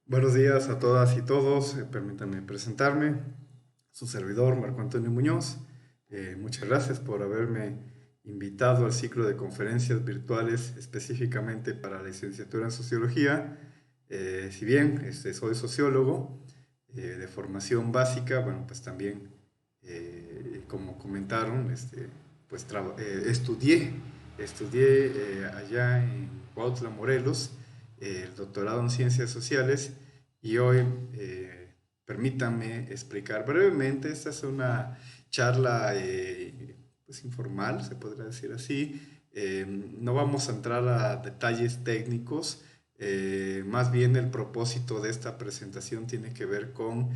Buenos días a todas y todos. Permítanme presentarme. Su servidor, Marco Antonio Muñoz. Muchas gracias por haberme invitado al ciclo de conferencias virtuales específicamente para la licenciatura en Sociología. Si bien soy sociólogo de formación básica, bueno, pues también, como comentaron, estudié allá en Cuautla, Morelos, el doctorado en Ciencias Sociales y hoy permítanme explicar brevemente. Esta es una charla pues informal, se podría decir así. No vamos a entrar a detalles técnicos. Más bien el propósito de esta presentación tiene que ver con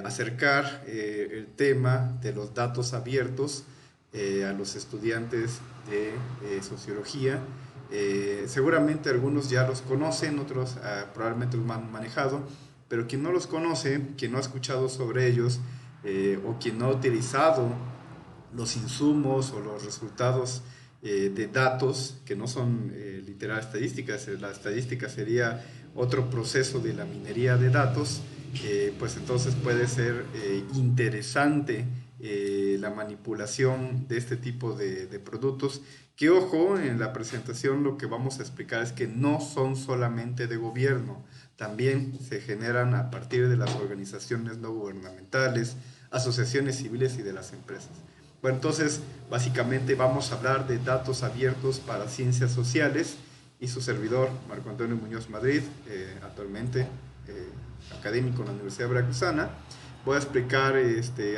acercar el tema de los datos abiertos a los estudiantes de sociología. Seguramente algunos ya los conocen, otros probablemente los han manejado, pero quien no los conoce, quien no ha escuchado sobre ellos o quien no ha utilizado los insumos o los resultados de datos que no son literal estadísticas. La estadística sería otro proceso de la minería de datos. Pues entonces puede ser interesante la manipulación de este tipo de productos, que ojo, en la presentación lo que vamos a explicar es que no son solamente de gobierno, también se generan a partir de las organizaciones no gubernamentales, asociaciones civiles y de las empresas. Bueno, entonces básicamente vamos a hablar de datos abiertos para ciencias sociales y su servidor, Marco Antonio Muñoz Madrid, actualmente académico en la Universidad Veracruzana. Voy a explicar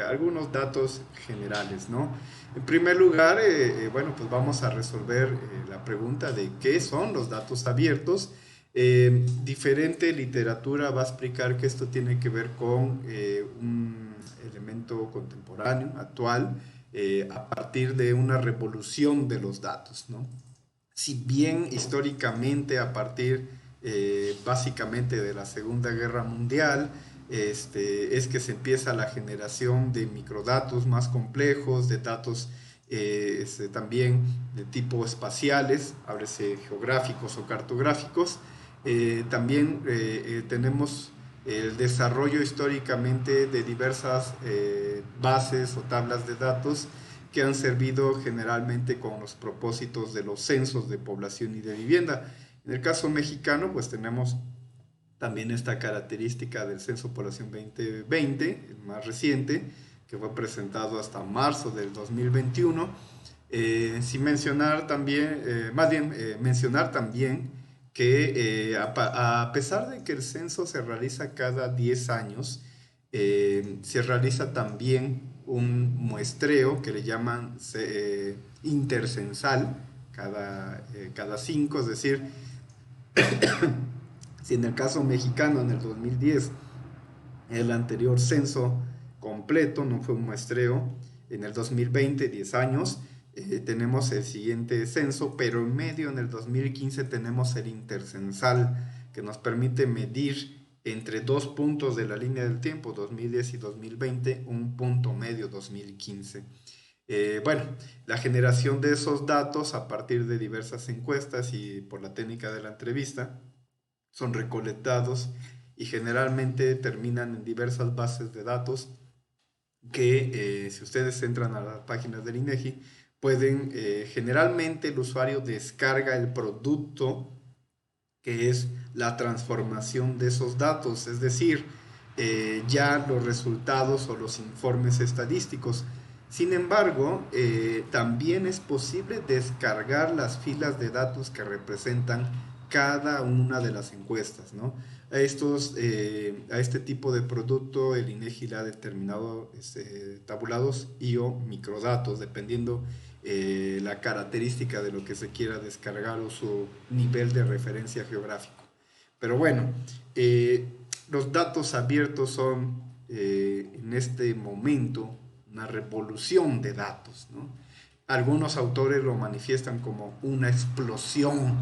algunos datos generales, ¿no? En primer lugar, bueno, pues vamos a resolver la pregunta de qué son los datos abiertos. Diferente literatura va a explicar que esto tiene que ver con un elemento contemporáneo, actual, a partir de una revolución de los datos, ¿no? Si bien históricamente a partir básicamente de la Segunda Guerra Mundial, es que se empieza la generación de microdatos más complejos, de datos también de tipo espaciales, háblese geográficos o cartográficos. También tenemos el desarrollo históricamente de diversas bases o tablas de datos que han servido generalmente con los propósitos de los censos de población y de vivienda. En el caso mexicano, pues tenemos también esta característica del Censo Población 2020, el más reciente, que fue presentado hasta marzo del 2021. Sin mencionar también, mencionar también que a pesar de que el censo se realiza cada 10 años, se realiza también un muestreo que le llaman intercensal cada 5, es decir, si en el caso mexicano en el 2010 el anterior censo completo no fue un muestreo, en el 2020 10 años tenemos el siguiente censo, pero en medio en el 2015 tenemos el intercensal que nos permite medir entre dos puntos de la línea del tiempo, 2010 y 2020, un punto medio 2015. Bueno, la generación de esos datos a partir de diversas encuestas y por la técnica de la entrevista son recolectados y generalmente terminan en diversas bases de datos que si ustedes entran a las páginas del INEGI pueden, generalmente el usuario descarga el producto que es la transformación de esos datos, es decir, ya los resultados o los informes estadísticos. Sin embargo, también es posible descargar las filas de datos que representan cada una de las encuestas, ¿no? A este tipo de producto el INEGI le ha determinado tabulados y o microdatos, dependiendo la característica de lo que se quiera descargar o su nivel de referencia geográfico. Pero bueno, eh, los datos abiertos son en este momento una revolución de datos, ¿no? Algunos autores lo manifiestan como una explosión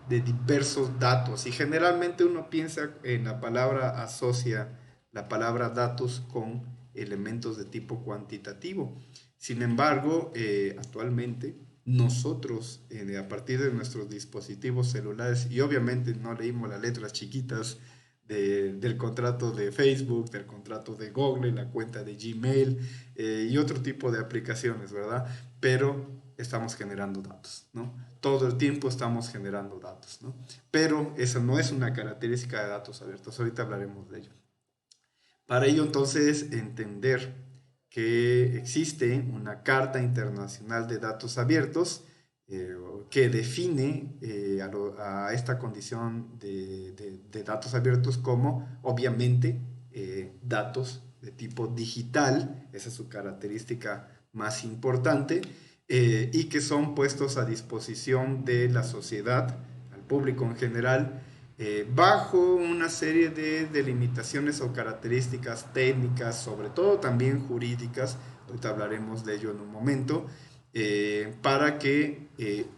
de diversos datos y generalmente uno piensa en la palabra, asocia la palabra datos con elementos de tipo cuantitativo. Sin embargo, actualmente nosotros, a partir de nuestros dispositivos celulares, y obviamente no leímos las letras chiquitas del contrato de Facebook, del contrato de Google, la cuenta de Gmail y otro tipo de aplicaciones, ¿verdad? Pero estamos generando datos, ¿no? Todo el tiempo estamos generando datos, ¿no? Pero esa no es una característica de datos abiertos. Ahorita hablaremos de ello. Para ello, entonces, entender que existe una Carta Internacional de Datos Abiertos que define a esta condición de datos abiertos como, obviamente, datos de tipo digital, esa es su característica más importante, y que son puestos a disposición de la sociedad, al público en general, bajo una serie de delimitaciones o características técnicas, sobre todo también jurídicas, ahorita hablaremos de ello en un momento, para que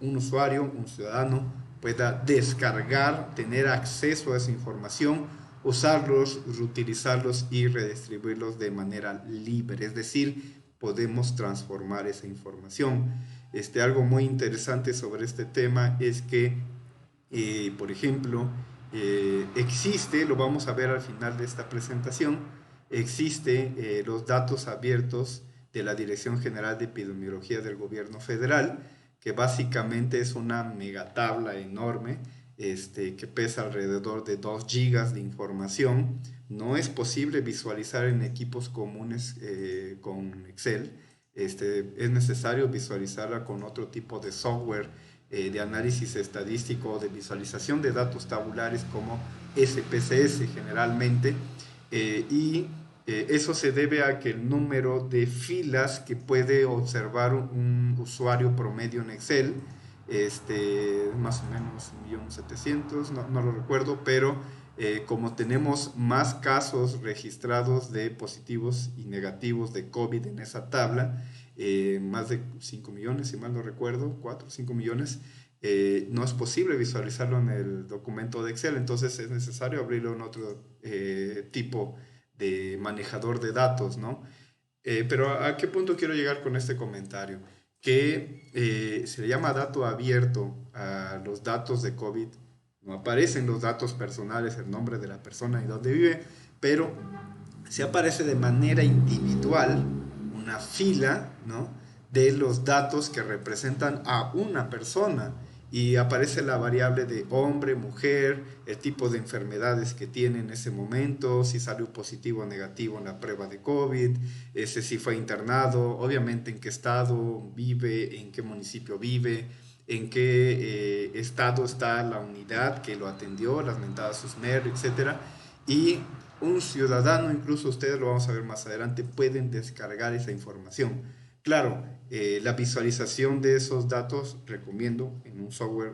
un usuario, un ciudadano, pueda descargar, tener acceso a esa información, usarlos, reutilizarlos y redistribuirlos de manera libre, es decir, podemos transformar esa información. Algo muy interesante sobre este tema es que por ejemplo, existe, lo vamos a ver al final de esta presentación, existe los datos abiertos de la Dirección General de Epidemiología del Gobierno Federal, que básicamente es una megatabla enorme, que pesa alrededor de 2 gigas de información. No es posible visualizar en equipos comunes con Excel. Es necesario visualizarla con otro tipo de software de análisis estadístico, de visualización de datos tabulares como SPSS generalmente, y eso se debe a que el número de filas que puede observar un usuario promedio en Excel, más o menos 1.700.000, no lo recuerdo, pero como tenemos más casos registrados de positivos y negativos de COVID en esa tabla, más de 5 millones, si mal no recuerdo, 4 o 5 millones, no es posible visualizarlo en el documento de Excel, entonces es necesario abrirlo en otro tipo de manejador de datos, ¿no? Pero ¿a qué punto quiero llegar con este comentario? Que se le llama dato abierto a los datos de COVID, no aparecen los datos personales, el nombre de la persona y dónde vive, pero se aparece de manera individual una fila, ¿no?, de los datos que representan a una persona y aparece la variable de hombre, mujer, el tipo de enfermedades que tiene en ese momento, si salió positivo o negativo en la prueba de COVID, si fue internado, obviamente en qué estado vive, en qué municipio vive, en qué estado está la unidad que lo atendió, las mentadas SUSMER, etcétera. Y un ciudadano, incluso ustedes lo vamos a ver más adelante, pueden descargar esa información. Claro, la visualización de esos datos recomiendo en un software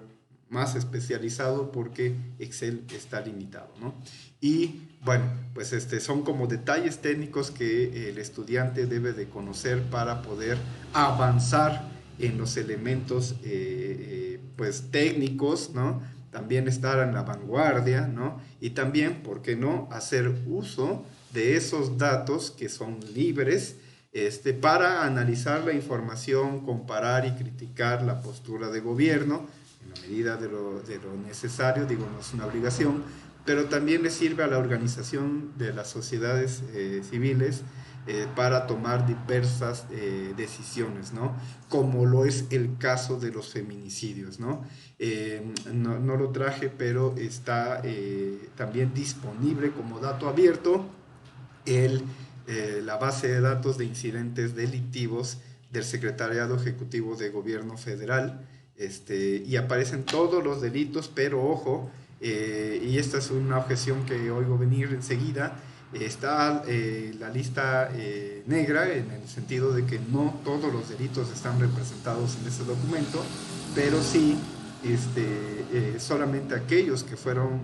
más especializado porque Excel está limitado, ¿no? Y bueno, pues son como detalles técnicos que el estudiante debe de conocer para poder avanzar en los elementos pues técnicos, ¿no? También estar en la vanguardia, ¿no? Y también, ¿por qué no?, hacer uso de esos datos que son libres, para analizar la información, comparar y criticar la postura de gobierno en la medida de lo necesario, digo, no es una obligación, pero también le sirve a la organización de las sociedades civiles para tomar diversas decisiones, ¿no? Como lo es el caso de los feminicidios, ¿no? No lo traje, pero está también disponible como dato abierto la base de datos de incidentes delictivos del Secretariado Ejecutivo de Gobierno Federal, y aparecen todos los delitos, pero ojo, y esta es una objeción que oigo venir enseguida, está la lista negra, en el sentido de que no todos los delitos están representados en ese documento, pero sí solamente aquellos que fueron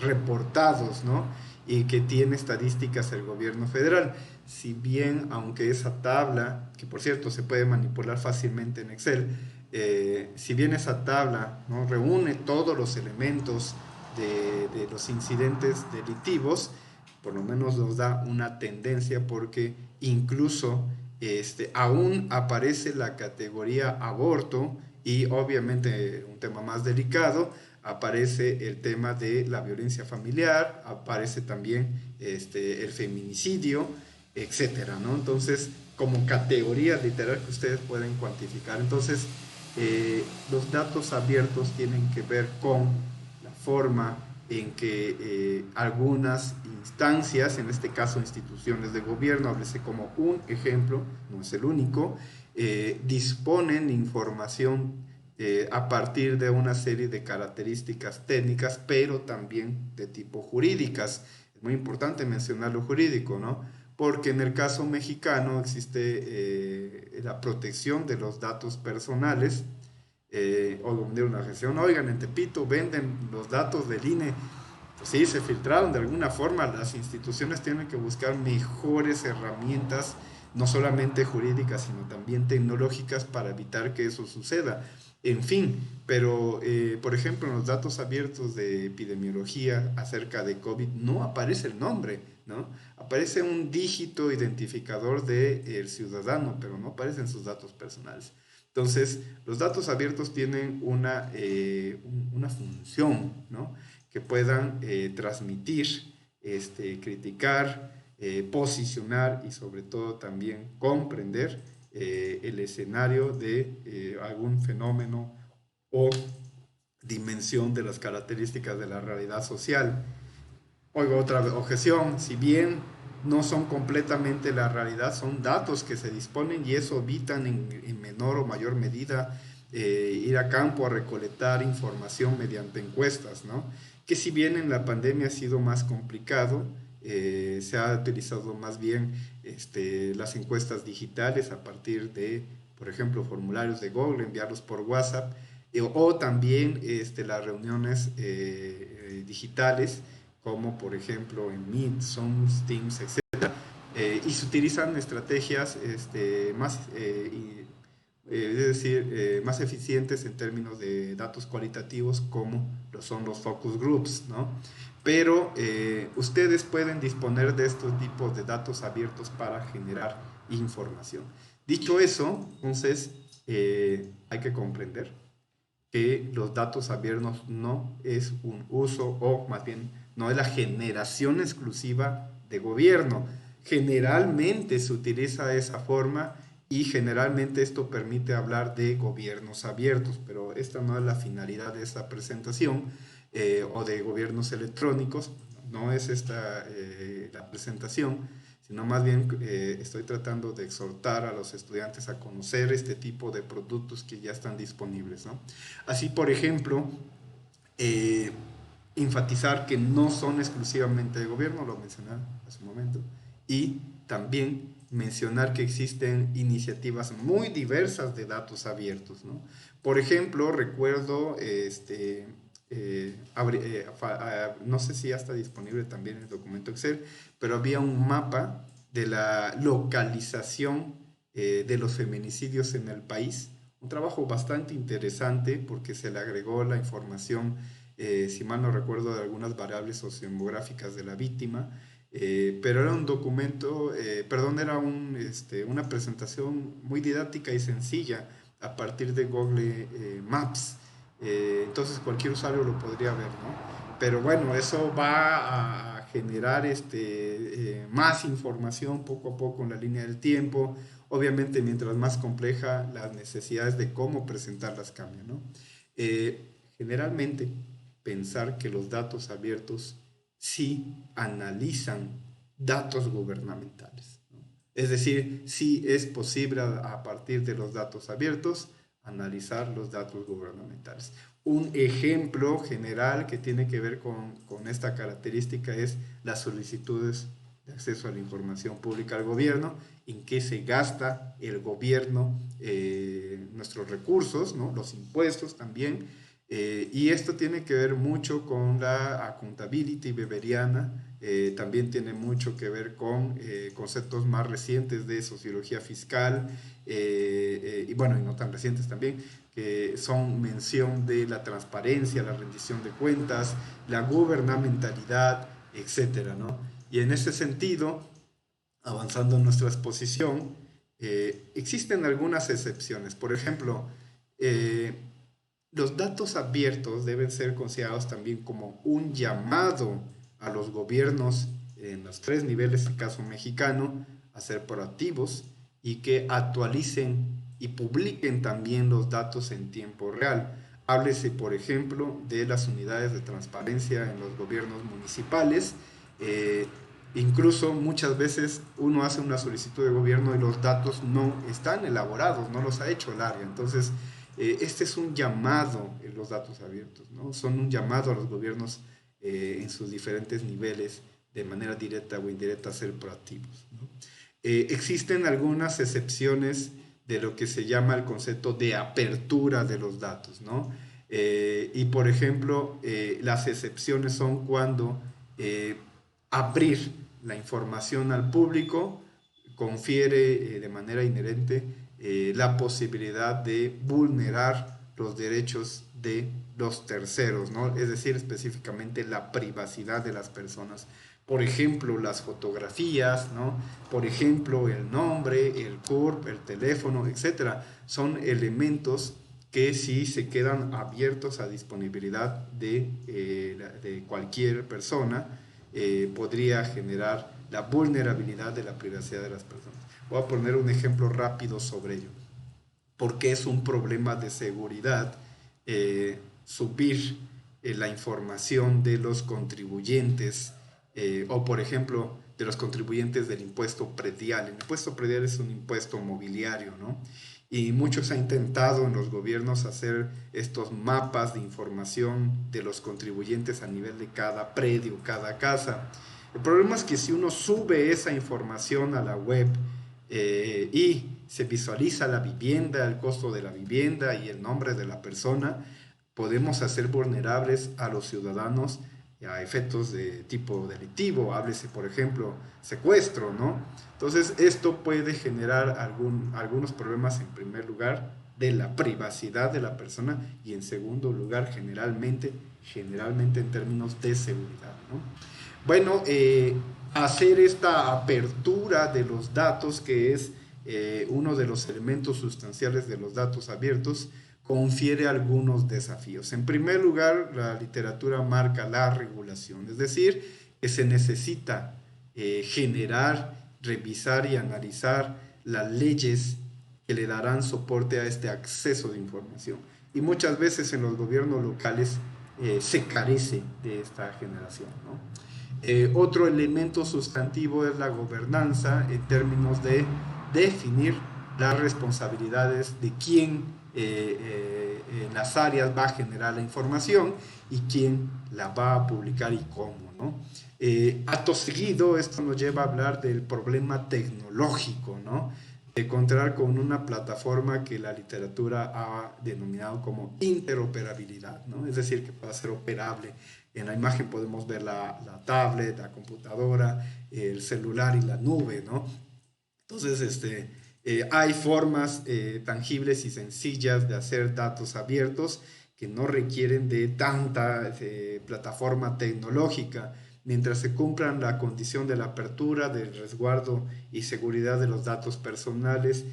reportados, ¿no?, y que tiene estadísticas el gobierno federal. Si bien, aunque esa tabla, que por cierto se puede manipular fácilmente en Excel, si bien esa tabla, ¿no?, reúne todos los elementos de los incidentes delictivos, por lo menos nos da una tendencia, porque incluso aún aparece la categoría aborto y, obviamente un tema más delicado, aparece el tema de la violencia familiar, aparece también el feminicidio, etcétera, ¿no? Entonces, como categoría literal que ustedes pueden cuantificar. Entonces, los datos abiertos tienen que ver con la forma en que algunas instancias, en este caso instituciones de gobierno, háblese como un ejemplo, no es el único, disponen información a partir de una serie de características técnicas, pero también de tipo jurídicas. Es muy importante mencionar lo jurídico, ¿no? Porque en el caso mexicano existe la protección de los datos personales, o de una región, oigan, en Tepito venden los datos del INE. Pues sí, se filtraron de alguna forma. Las instituciones tienen que buscar mejores herramientas, no solamente jurídicas, sino también tecnológicas para evitar que eso suceda. En fin, pero por ejemplo, en los datos abiertos de epidemiología acerca de COVID no aparece el nombre, ¿no? Aparece un dígito identificador del ciudadano, pero no aparecen sus datos personales. Entonces, los datos abiertos tienen una función, ¿no? Que puedan transmitir, criticar, posicionar y sobre todo también comprender el escenario de algún fenómeno o dimensión de las características de la realidad social. Oigo otra objeción, si bien no son completamente la realidad, son datos que se disponen y eso evitan en menor o mayor medida ir a campo a recolectar información mediante encuestas, ¿no? Que si bien en la pandemia ha sido más complicado, se ha utilizado más bien las encuestas digitales a partir de, por ejemplo, formularios de Google, enviarlos por WhatsApp, o también las reuniones digitales como por ejemplo en Meet, Zoom, Teams, etc. Y se utilizan estrategias más, es decir, más eficientes en términos de datos cualitativos como lo son los focus groups, ¿no? Pero ustedes pueden disponer de estos tipos de datos abiertos para generar información. Dicho eso, entonces hay que comprender que los datos abiertos no es un uso, o más bien no es la generación exclusiva de gobierno. Generalmente se utiliza esa forma y generalmente esto permite hablar de gobiernos abiertos, pero esta no es la finalidad de esta presentación, o de gobiernos electrónicos, no es esta la presentación, sino más bien estoy tratando de exhortar a los estudiantes a conocer este tipo de productos que ya están disponibles, ¿no? Así, por ejemplo, eh, enfatizar que no son exclusivamente de gobierno, lo mencioné hace un momento, y también mencionar que existen iniciativas muy diversas de datos abiertos, ¿no? Por ejemplo, recuerdo, no sé si ya está disponible también el documento Excel, pero había un mapa de la localización de los feminicidios en el país. Un trabajo bastante interesante porque se le agregó la información, si mal no recuerdo, de algunas variables sociodemográficas de la víctima, pero era un documento, perdón, era una presentación muy didáctica y sencilla a partir de Google Maps. Entonces cualquier usuario lo podría ver, ¿no? Pero bueno, eso va a generar más información poco a poco en la línea del tiempo. Obviamente, mientras más compleja, las necesidades de cómo presentarlas cambian, ¿no? Generalmente, pensar que los datos abiertos sí analizan datos gubernamentales, ¿no? Es decir, sí es posible a partir de los datos abiertos analizar los datos gubernamentales. Un ejemplo general que tiene que ver con esta característica es las solicitudes de acceso a la información pública al gobierno, en qué se gasta el gobierno nuestros recursos, ¿no? Los impuestos también, y esto tiene que ver mucho con la accountability beberiana, también tiene mucho que ver con conceptos más recientes de sociología fiscal, y bueno, y no tan recientes también, que son mención de la transparencia, la rendición de cuentas, la gubernamentalidad, etcétera, ¿no? Y en ese sentido, avanzando en nuestra exposición, existen algunas excepciones. Por ejemplo, eh, los datos abiertos deben ser considerados también como un llamado a los gobiernos en los tres niveles, el caso mexicano, a ser proactivos y que actualicen y publiquen también los datos en tiempo real. Háblese, por ejemplo, de las unidades de transparencia en los gobiernos municipales. Eh, Incluso muchas veces uno hace una solicitud de gobierno y los datos no están elaborados, no los ha hecho el área. Entonces, este es un llamado en los datos abiertos, ¿no? Son un llamado a los gobiernos en sus diferentes niveles, de manera directa o indirecta, a ser proactivos, ¿no? Existen algunas excepciones de lo que se llama el concepto de apertura de los datos, ¿no? Y por ejemplo, las excepciones son cuando abrir la información al público confiere de manera inherente la posibilidad de vulnerar los derechos de los terceros, ¿no? Es decir, específicamente la privacidad de las personas. Por ejemplo, las fotografías, ¿no? Por ejemplo, el nombre, el CURP, el teléfono, etcétera. Son elementos que si se quedan abiertos a disponibilidad de cualquier persona, podría generar la vulnerabilidad de la privacidad de las personas. Voy a poner un ejemplo rápido sobre ello. Porque es un problema de seguridad subir la información de los contribuyentes o, por ejemplo, de los contribuyentes del impuesto predial. El impuesto predial es un impuesto mobiliario, ¿no? Y muchos han intentado en los gobiernos hacer estos mapas de información de los contribuyentes a nivel de cada predio, cada casa. El problema es que si uno sube esa información a la web y se visualiza la vivienda, el costo de la vivienda y el nombre de la persona, podemos hacer vulnerables a los ciudadanos a efectos de tipo delictivo, háblese por ejemplo secuestro, ¿no? Entonces esto puede generar algunos problemas en primer lugar de la privacidad de la persona y en segundo lugar generalmente en términos de seguridad, ¿no? Bueno, hacer esta apertura de los datos, que es uno de los elementos sustanciales de los datos abiertos, confiere algunos desafíos. En primer lugar, la literatura marca la regulación, es decir, que se necesita generar, revisar y analizar las leyes que le darán soporte a este acceso de información. Y muchas veces en los gobiernos locales se carece de esta generación, ¿no? Otro elemento sustantivo es la gobernanza en términos de definir las responsabilidades de quién en las áreas va a generar la información y quién la va a publicar y cómo, ¿no? Acto seguido, esto nos lleva a hablar del problema tecnológico, ¿no? De contar con una plataforma que la literatura ha denominado como interoperabilidad, ¿no? Es decir, que pueda ser operable. En la imagen podemos ver la tablet, la computadora, el celular y la nube, ¿no? Entonces, hay formas tangibles y sencillas de hacer datos abiertos que no requieren de tanta plataforma tecnológica, mientras se cumplan la condición de la apertura, del resguardo y seguridad de los datos personales,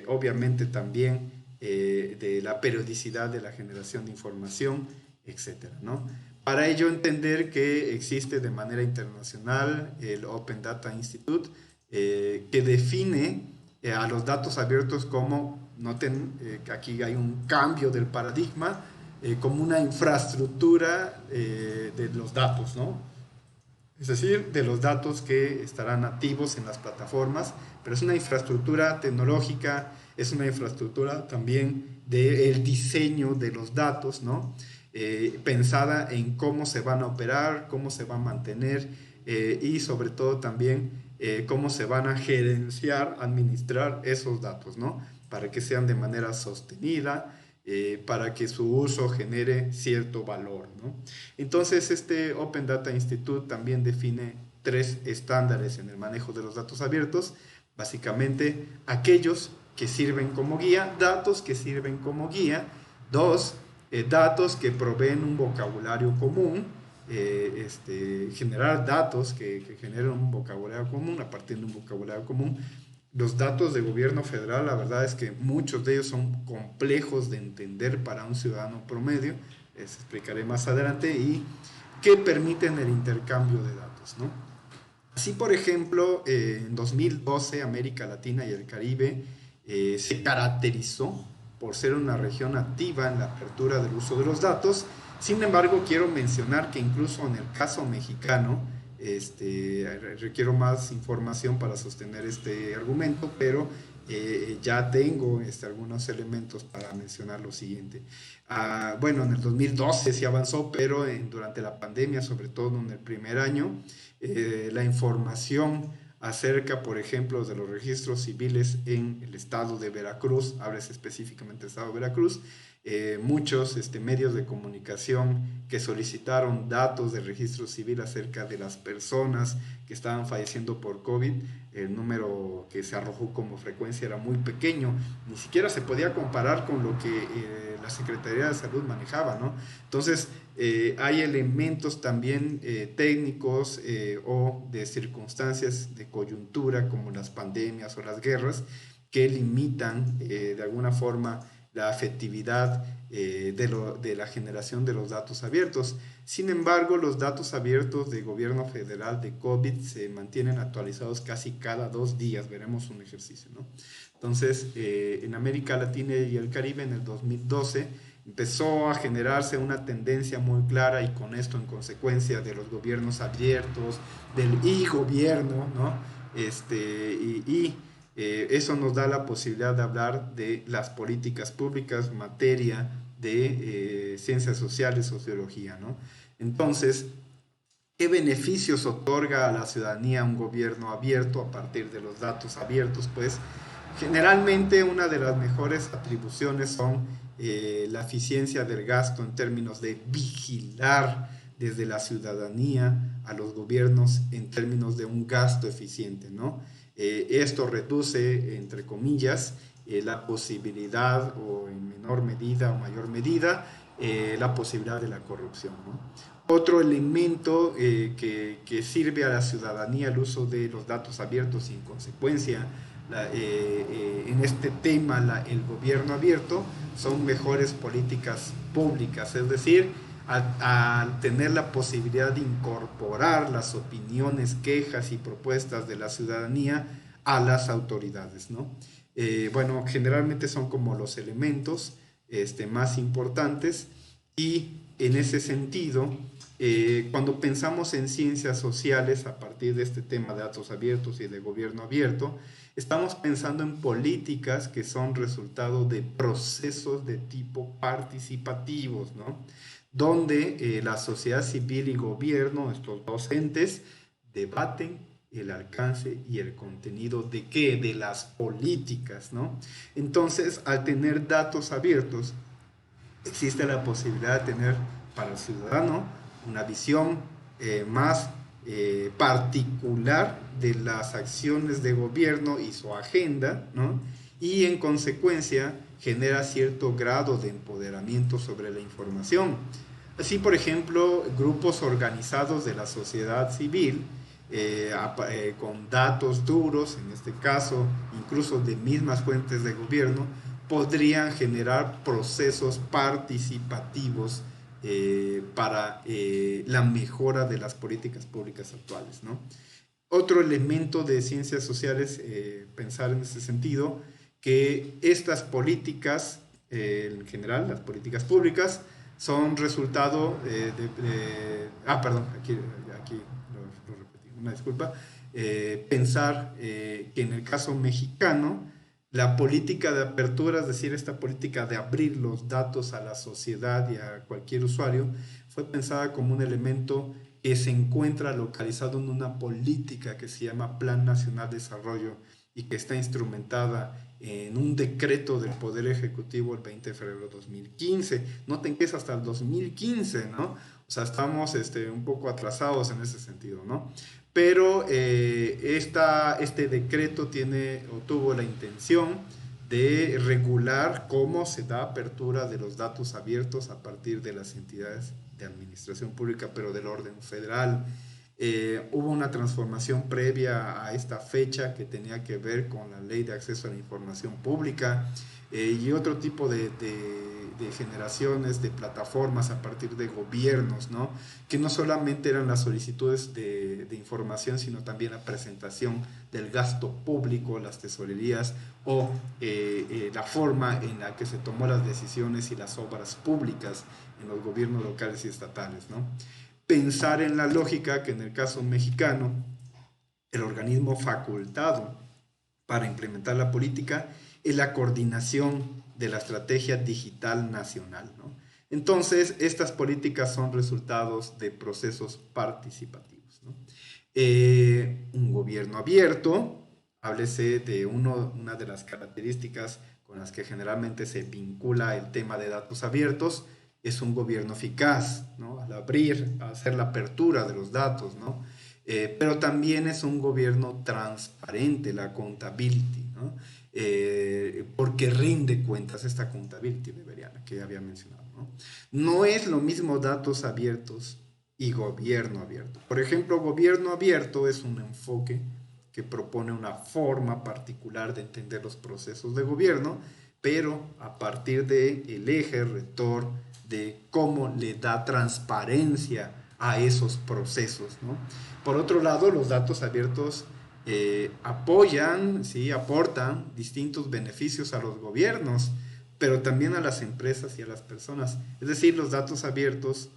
obviamente también de la periodicidad de la generación de información, etcétera, ¿no? Para ello entender que existe de manera internacional el Open Data Institute, que define a los datos abiertos como, noten que aquí hay un cambio del paradigma, como una infraestructura de los datos, ¿no? Es decir, de los datos que estarán activos en las plataformas, pero es una infraestructura tecnológica, es una infraestructura también del diseño de los datos, ¿no? Pensada en cómo se van a operar, cómo se van a mantener y sobre todo también cómo se van a gerenciar, administrar esos datos, ¿no? Para que sean de manera sostenida, para que su uso genere cierto valor, ¿no? Entonces, este Open Data Institute también define 3 estándares en el manejo de los datos abiertos, básicamente aquellos que sirven como guía, datos que sirven como guía, 2, datos que proveen un vocabulario común, generar datos que generen un vocabulario común, a partir de un vocabulario común, los datos de gobierno federal, la verdad es que muchos de ellos son complejos de entender para un ciudadano promedio, les explicaré más adelante, y que permiten el intercambio de datos, ¿no? Así, por ejemplo, en 2012 América Latina y el Caribe se caracterizó por ser una región activa en la apertura del uso de los datos. Sin embargo, quiero mencionar que incluso en el caso mexicano, requiero más información para sostener este argumento, pero ya tengo algunos elementos para mencionar lo siguiente. Bueno, en el 2012 sí avanzó, pero durante la pandemia, sobre todo en el primer año, la información acerca, por ejemplo, de los registros civiles en el estado de Veracruz, háblese específicamente del estado de Veracruz, muchos medios de comunicación que solicitaron datos de registro civil acerca de las personas que estaban falleciendo por COVID, el número que se arrojó como frecuencia era muy pequeño, ni siquiera se podía comparar con lo que la Secretaría de Salud manejaba, ¿no? Entonces, hay elementos también técnicos o de circunstancias de coyuntura como las pandemias o las guerras que limitan de alguna forma la efectividad de la generación de los datos abiertos. Sin embargo, los datos abiertos de gobierno federal de COVID se mantienen actualizados casi cada 2 días. Veremos un ejercicio, ¿no? Entonces, en América Latina y el Caribe en el 2012 empezó a generarse una tendencia muy clara y con esto en consecuencia de los gobiernos abiertos, del e-gobierno, ¿no? Eso nos da la posibilidad de hablar de las políticas públicas en materia de ciencias sociales, sociología, ¿no? Entonces, ¿qué beneficios otorga a la ciudadanía un gobierno abierto a partir de los datos abiertos? Pues generalmente una de las mejores atribuciones son la eficiencia del gasto en términos de vigilar desde la ciudadanía a los gobiernos en términos de un gasto eficiente, ¿no? Esto reduce, entre comillas, la posibilidad o en menor medida o mayor medida la posibilidad de la corrupción, ¿no? Otro elemento que sirve a la ciudadanía el uso de los datos abiertos y en consecuencia en este tema el gobierno abierto son mejores políticas públicas, es decir, al tener la posibilidad de incorporar las opiniones, quejas y propuestas de la ciudadanía a las autoridades, ¿no? Bueno, generalmente son como los elementos más importantes y en ese sentido, cuando pensamos en ciencias sociales a partir de este tema de datos abiertos y de gobierno abierto, estamos pensando en políticas que son resultado de procesos de tipo participativos, ¿no? Donde la sociedad civil y gobierno, estos dos entes, debaten el alcance y el contenido de qué, de las políticas, ¿no? Entonces, al tener datos abiertos, existe la posibilidad de tener para el ciudadano una visión más particular de las acciones de gobierno y su agenda, ¿no? Y en consecuencia genera cierto grado de empoderamiento sobre la información. Así, por ejemplo, grupos organizados de la sociedad civil con datos duros, en este caso incluso de mismas fuentes de gobierno, podrían generar procesos participativos para la mejora de las políticas públicas actuales, ¿no? Otro elemento de ciencias sociales, pensar en ese sentido, que estas políticas, en general, las políticas públicas, son resultado perdón, aquí lo repetí, una disculpa. Pensar que en el caso mexicano, la política de apertura, es decir, esta política de abrir los datos a la sociedad y a cualquier usuario, fue pensada como un elemento que se encuentra localizado en una política que se llama Plan Nacional de Desarrollo y que está instrumentada en un decreto del Poder Ejecutivo el 20 de febrero de 2015. Noten que es hasta el 2015, ¿no? O sea, estamos un poco atrasados en ese sentido, ¿no? Pero este decreto tuvo la intención de regular cómo se da apertura de los datos abiertos a partir de las entidades de administración pública, pero del orden federal. Hubo una transformación previa a esta fecha que tenía que ver con la Ley de Acceso a la Información Pública, y otro tipo de generaciones de plataformas a partir de gobiernos, ¿no? Que no solamente eran las solicitudes de información, sino también la presentación del gasto público, las tesorerías o la forma en la que se tomó las decisiones y las obras públicas en los gobiernos locales y estatales, ¿no? Pensar en la lógica que en el caso mexicano el organismo facultado para implementar la política es la coordinación de la estrategia digital nacional, ¿no? Entonces, estas políticas son resultados de procesos participativos, ¿no? Un gobierno abierto, háblese de una de las características con las que generalmente se vincula el tema de datos abiertos, es un gobierno eficaz, ¿no? Al abrir, a hacer la apertura de los datos, ¿no? Pero también es un gobierno transparente, la accountability, ¿no? Porque rinde cuentas esta accountability beberiana que ya había mencionado, ¿no? No es lo mismo datos abiertos y gobierno abierto. Por ejemplo, gobierno abierto es un enfoque que propone una forma particular de entender los procesos de gobierno, pero a partir del eje rector de cómo le da transparencia a esos procesos, ¿no? Por otro lado, los datos abiertos apoyan, ¿sí? Aportan distintos beneficios a los gobiernos, pero también a las empresas y a las personas. Es decir, los datos abiertos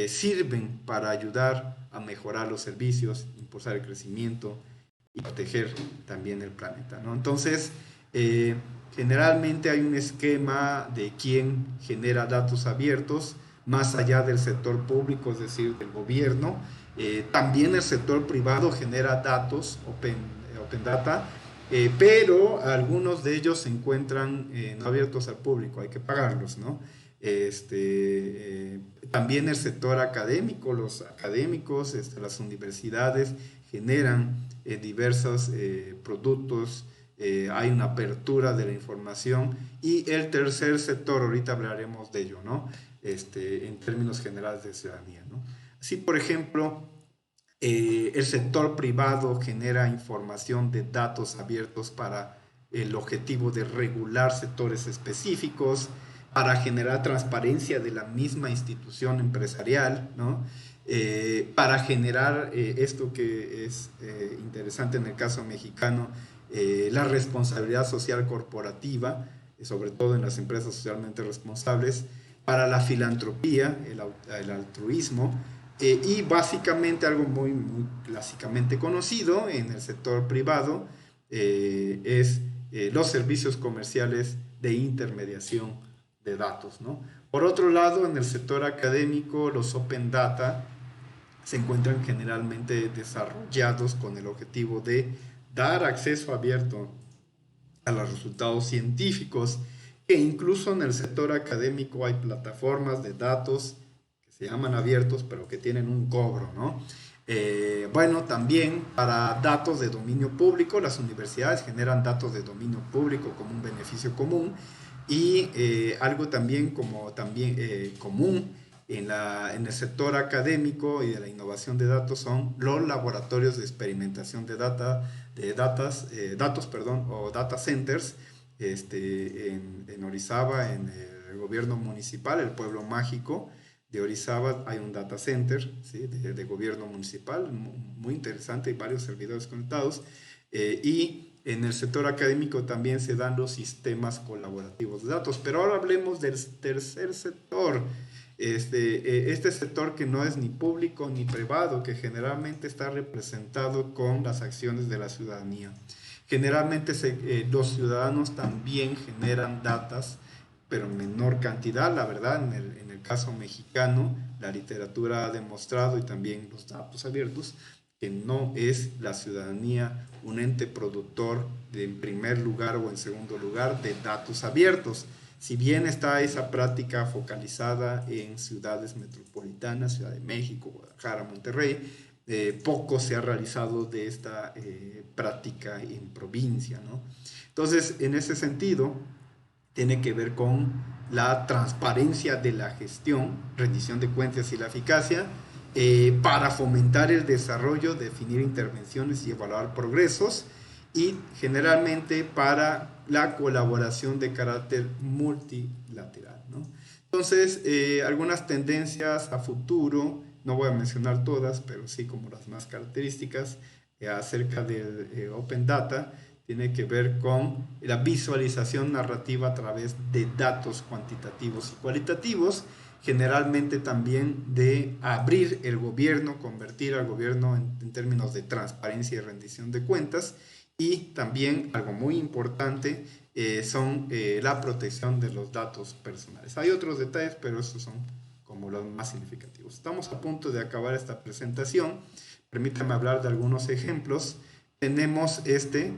sirven para ayudar a mejorar los servicios, impulsar el crecimiento y proteger también el planeta, ¿no? Entonces, generalmente hay un esquema de quién genera datos abiertos, más allá del sector público, es decir, del gobierno. También el sector privado genera datos, open data, pero algunos de ellos se encuentran no abiertos al público, hay que pagarlos, ¿no? También el sector académico, los académicos, las universidades generan diversos productos, hay una apertura de la información, y el tercer sector, ahorita hablaremos de ello, ¿no? En términos generales de ciudadanía, ¿no? Así, por ejemplo, el sector privado genera información de datos abiertos para el objetivo de regular sectores específicos, para generar transparencia de la misma institución empresarial, ¿no? Para generar esto que es interesante en el caso mexicano, la responsabilidad social corporativa, sobre todo en las empresas socialmente responsables, para la filantropía, el altruismo, y básicamente algo muy clásicamente conocido en el sector privado es los servicios comerciales de intermediación de datos, ¿no? Por otro lado, en el sector académico, los open data se encuentran generalmente desarrollados con el objetivo de dar acceso abierto a los resultados científicos, e incluso en el sector académico hay plataformas de datos que se llaman abiertos, pero que tienen un cobro, ¿no? Bueno, también para datos de dominio público, las universidades generan datos de dominio público como un beneficio común, y algo también común en el sector académico y de la innovación de datos son los laboratorios de experimentación de datos, o data centers. En Orizaba, en el gobierno municipal, el pueblo mágico de Orizaba, hay un data center, ¿sí? de gobierno municipal, muy interesante, hay varios servidores conectados, y en el sector académico también se dan los sistemas colaborativos de datos. Pero ahora hablemos del tercer sector, este sector que no es ni público ni privado, que generalmente está representado con las acciones de la ciudadanía. Generalmente los ciudadanos también generan datos, pero en menor cantidad, la verdad. En el caso mexicano, la literatura ha demostrado, y también los datos abiertos, que no es la ciudadanía un ente productor en primer lugar o en segundo lugar de datos abiertos. Si bien está esa práctica focalizada en ciudades metropolitanas, Ciudad de México, Guadalajara, Monterrey, poco se ha realizado de esta práctica en provincia, ¿no? Entonces, en ese sentido, tiene que ver con la transparencia de la gestión, rendición de cuentas y la eficacia, para fomentar el desarrollo, definir intervenciones y evaluar progresos, y generalmente para la colaboración de carácter multilateral, ¿no? Entonces, algunas tendencias a futuro, no voy a mencionar todas, pero sí como las más características acerca del Open Data, tiene que ver con la visualización narrativa a través de datos cuantitativos y cualitativos, generalmente también de abrir el gobierno, convertir al gobierno en términos de transparencia y rendición de cuentas, y también algo muy importante son la protección de los datos personales. Hay otros detalles, pero estos son como los más significativos. Estamos a punto de acabar esta presentación. Permítame hablar de algunos ejemplos. Tenemos de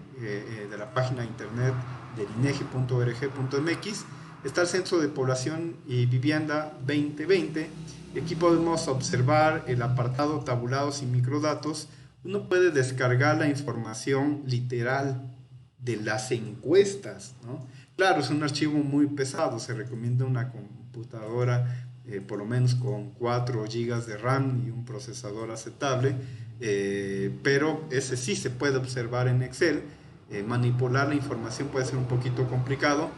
la página de internet del inegi.org.mx. Está el Censo de Población y Vivienda 2020. Aquí podemos observar el apartado tabulados y microdatos. Uno puede descargar la información literal de las encuestas, ¿no? Claro, es un archivo muy pesado, se recomienda una computadora por lo menos con 4 GB de RAM y un procesador aceptable, pero ese sí se puede observar en Excel. Manipular la información puede ser un poquito complicado,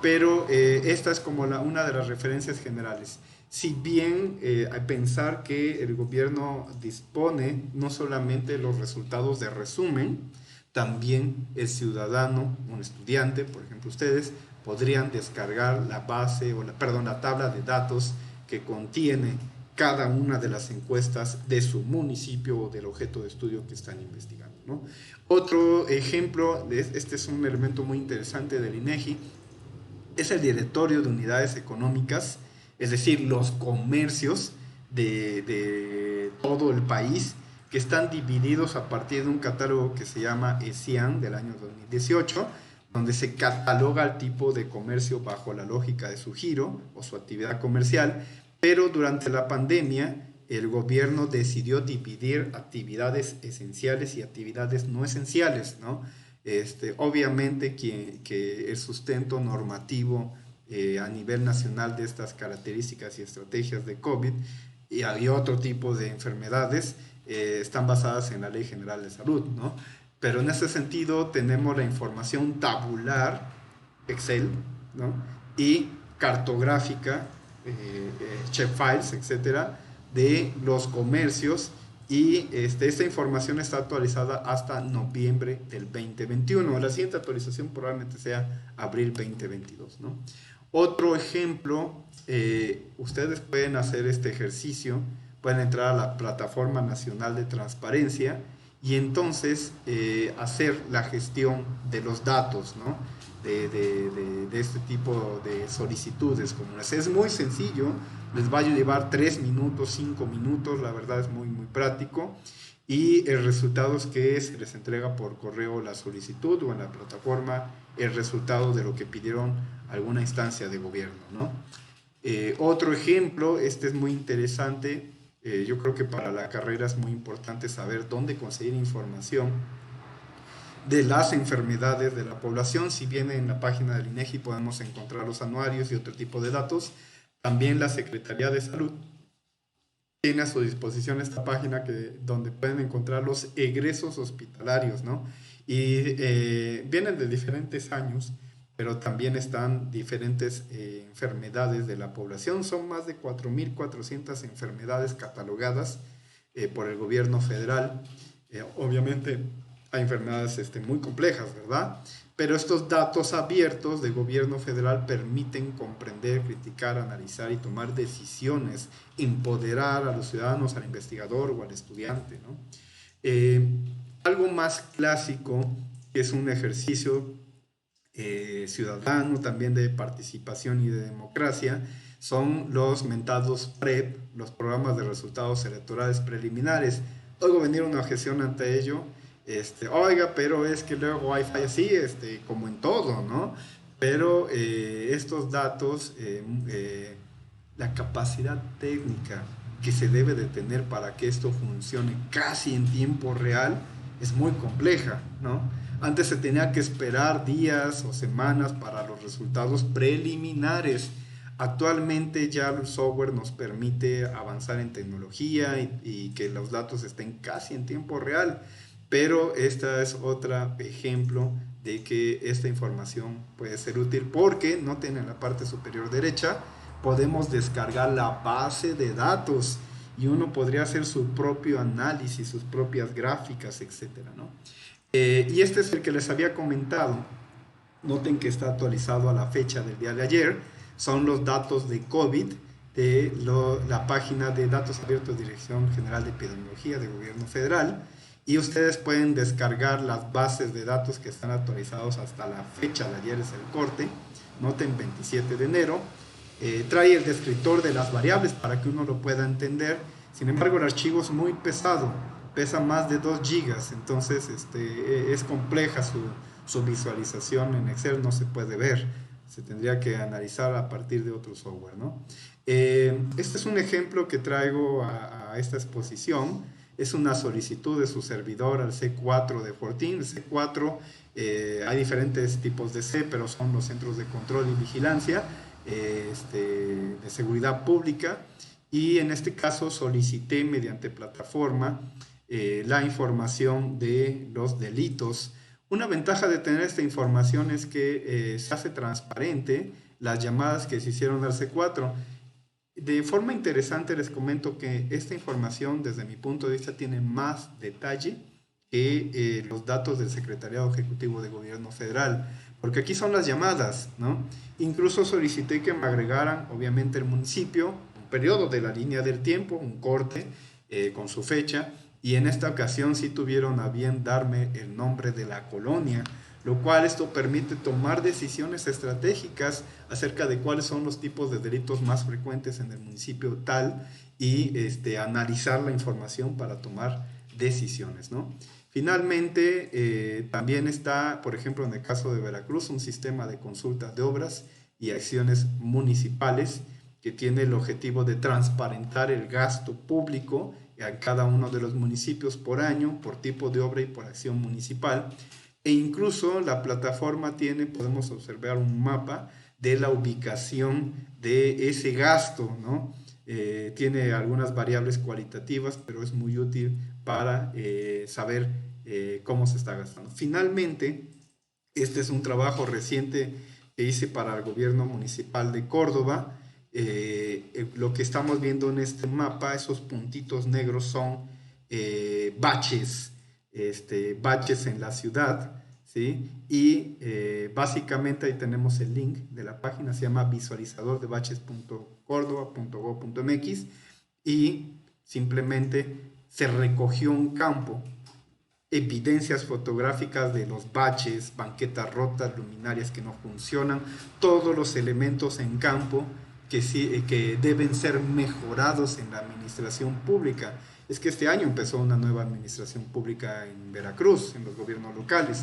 pero esta es como una de las referencias generales. Si bien hay pensar que el gobierno dispone no solamente los resultados de resumen, también el ciudadano, un estudiante, por ejemplo ustedes, podrían descargar la base, la tabla de datos que contiene cada una de las encuestas de su municipio o del objeto de estudio que están investigando, ¿no? Otro ejemplo, este es un elemento muy interesante del INEGI, es el directorio de unidades económicas, es decir, los comercios de todo el país, que están divididos a partir de un catálogo que se llama ESIAN del año 2018, donde se cataloga el tipo de comercio bajo la lógica de su giro o su actividad comercial, pero durante la pandemia el gobierno decidió dividir actividades esenciales y actividades no esenciales, ¿no? Obviamente que el sustento normativo a nivel nacional de estas características y estrategias de COVID y otro tipo de enfermedades están basadas en la Ley General de Salud, ¿no? Pero en ese sentido tenemos la información tabular, Excel, ¿no? Y cartográfica, files, etcétera, de los comercios, y esta información está actualizada hasta noviembre del 2021. La siguiente actualización probablemente sea abril 2022, ¿no? Otro ejemplo, ustedes pueden hacer este ejercicio, pueden entrar a la Plataforma Nacional de Transparencia y entonces hacer la gestión de los datos, ¿no? de este tipo de solicitudes comunes. Es muy sencillo, les va a llevar 3 minutos, 5 minutos, la verdad es muy, muy práctico, y el resultado es que se les entrega por correo la solicitud o en la plataforma el resultado de lo que pidieron alguna instancia de gobierno, ¿no? Otro ejemplo, este es muy interesante, yo creo que para la carrera es muy importante saber dónde conseguir información de las enfermedades de la población. Si bien en la página del INEGI podemos encontrar los anuarios y otro tipo de datos, también la Secretaría de Salud tiene a su disposición esta página donde pueden encontrar los egresos hospitalarios, ¿no? Y vienen de diferentes años, pero también están diferentes enfermedades de la población. Son más de 4.400 enfermedades catalogadas por el gobierno federal. Obviamente hay enfermedades muy complejas, ¿verdad? Pero estos datos abiertos del gobierno federal permiten comprender, criticar, analizar y tomar decisiones, empoderar a los ciudadanos, al investigador o al estudiante, ¿no? Algo más clásico, que es un ejercicio ciudadano también de participación y de democracia, son los mentados PREP, los programas de resultados electorales preliminares. Oigo venir una objeción ante ello. Oiga, pero es que luego hay fallas, sí, como en todo, ¿no? Pero estos datos, la capacidad técnica que se debe de tener para que esto funcione casi en tiempo real es muy compleja, ¿no? Antes se tenía que esperar días o semanas para los resultados preliminares. Actualmente ya el software nos permite avanzar en tecnología y que los datos estén casi en tiempo real, pero esta es otro ejemplo de que esta información puede ser útil porque, noten en la parte superior derecha, podemos descargar la base de datos y uno podría hacer su propio análisis, sus propias gráficas, etcétera, ¿no? Y este es el que les había comentado. Noten que está actualizado a la fecha del día de ayer. Son los datos de COVID de la página de datos abiertos de Dirección General de Epidemiología del Gobierno Federal. Y ustedes pueden descargar las bases de datos que están actualizados hasta la fecha de ayer, es el corte. Noten 27 de enero. Trae el descriptor de las variables para que uno lo pueda entender. Sin embargo, el archivo es muy pesado, pesa más de 2 gigas, entonces es compleja su visualización en Excel, no se puede ver, se tendría que analizar a partir de otro software, ¿no? Este es un ejemplo que traigo a esta exposición. Es una solicitud de su servidor al C4 de Fortin. El C4, hay diferentes tipos de C, pero son los centros de control y vigilancia de seguridad pública, y en este caso solicité mediante plataforma la información de los delitos. Una ventaja de tener esta información es que se hace transparente las llamadas que se hicieron al C4. De forma interesante les comento que esta información desde mi punto de vista tiene más detalle que los datos del Secretariado Ejecutivo de Gobierno Federal, porque aquí son las llamadas, ¿no? Incluso solicité que me agregaran, obviamente, el municipio, un periodo de la línea del tiempo, un corte con su fecha, y en esta ocasión sí tuvieron a bien darme el nombre de la colonia, lo cual esto permite tomar decisiones estratégicas acerca de cuáles son los tipos de delitos más frecuentes en el municipio tal y analizar la información para tomar decisiones, ¿no? Finalmente, también está, por ejemplo, en el caso de Veracruz, un sistema de consultas de obras y acciones municipales que tiene el objetivo de transparentar el gasto público a cada uno de los municipios por año, por tipo de obra y por acción municipal. E incluso la plataforma tiene, podemos observar un mapa de la ubicación de ese gasto, ¿no? Tiene algunas variables cualitativas, pero es muy útil para saber cómo se está gastando. Finalmente, este es un trabajo reciente que hice para el gobierno municipal de Córdoba. Lo que estamos viendo en este mapa, esos puntitos negros son baches, baches en la ciudad, ¿sí? Y básicamente ahí tenemos el link de la página, se llama visualizadordebaches.cordoba.gov.mx, y simplemente se recogió un campo, evidencias fotográficas de los baches, banquetas rotas, luminarias que no funcionan, todos los elementos en campo que deben ser mejorados en la administración pública. Es que este año empezó una nueva administración pública en Veracruz, en los gobiernos locales,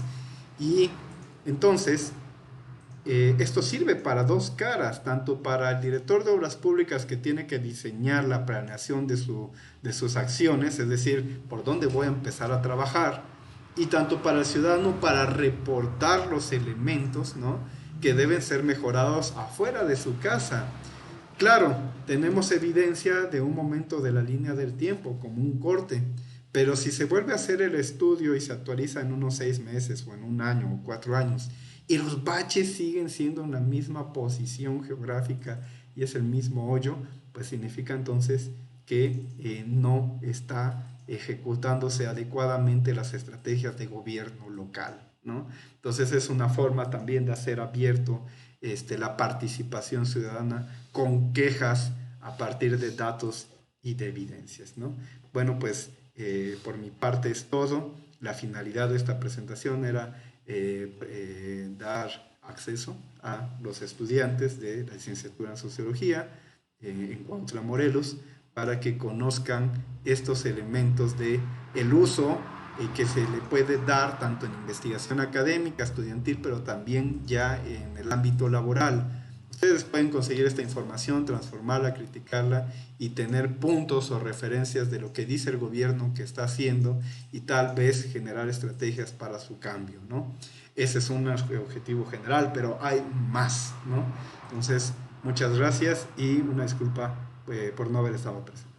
y entonces esto sirve para dos caras, tanto para el director de obras públicas que tiene que diseñar la planeación de sus acciones, es decir, por dónde voy a empezar a trabajar, y tanto para el ciudadano para reportar los elementos, ¿no?, que deben ser mejorados afuera de su casa. Claro, tenemos evidencia de un momento de la línea del tiempo, como un corte, pero si se vuelve a hacer el estudio y se actualiza en unos 6 meses o en un año o 4 años, y los baches siguen siendo en la misma posición geográfica y es el mismo hoyo, pues significa entonces que no está ejecutándose adecuadamente las estrategias de gobierno local, ¿no? Entonces es una forma también de hacer abierto la participación ciudadana con quejas a partir de datos y de evidencias, ¿no? Bueno, pues por mi parte es todo. La finalidad de esta presentación era dar acceso a los estudiantes de la licenciatura en Sociología en Cuautla, Morelos, para que conozcan estos elementos de el uso que se le puede dar tanto en investigación académica, estudiantil, pero también ya en el ámbito laboral. Ustedes pueden conseguir esta información, transformarla, criticarla y tener puntos o referencias de lo que dice el gobierno que está haciendo y tal vez generar estrategias para su cambio, ¿no? Ese es un objetivo general, pero hay más, ¿no? Entonces, Muchas gracias y una disculpa por no haber estado presente.